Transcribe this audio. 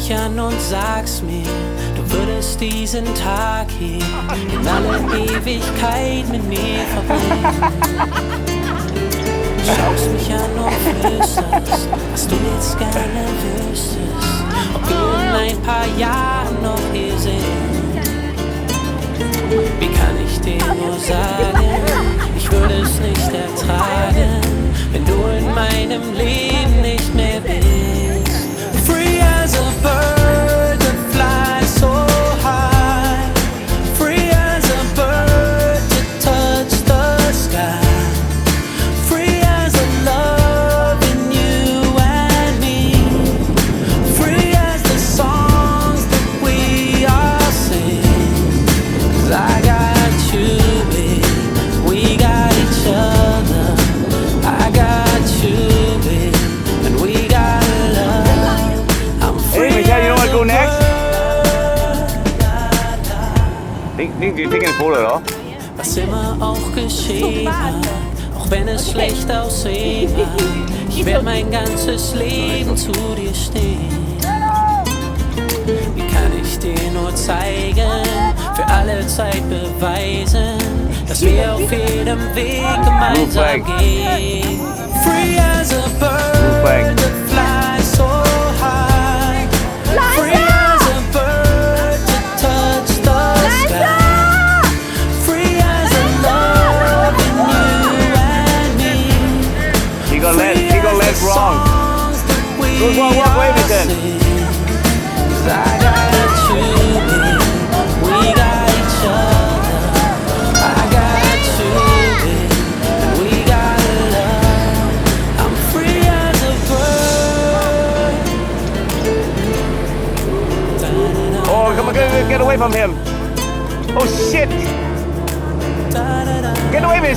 mich an und sagst mir, du würdest diesen Tag hier in alle Ewigkeit mit mir verbringen. Schaust mich an und flüsterst, was du jetzt gerne wüsstest, ob wir in ein paar Jahren noch hier sind. Wie kann ich dir nur sagen, ich würde es nicht ertragen, wenn du in meinem Leben nicht mehr bist. Free as a bird that flies so high, free as a bird to touch the sky, free as a love in you and me, free as the songs that we all sing. 'Cause I got you, babe, we got each other. I got you, babe, and we got love. I'm free. Hey, Michelle, you know what to go next? You taking a photo, no? Was immer auch geschehen hat, auch wenn es schlecht aussehen mag, ich werde mein ganzes Leben zu dir stehen. Wie kann ich dir nur zeigen, für alle Zeit beweisen, dass wir auf jedem Weg gemeinsam gehen. Free as a bird that flies so high, free as a bird to touch the sky, free as a love in you and me. You got left wrong. Go walk away with it. I got you, babe. We got each other. I got you, babe. And we got love. I'm free as a bird. Oh, come on, get away from him. Oh shit! Get away from him,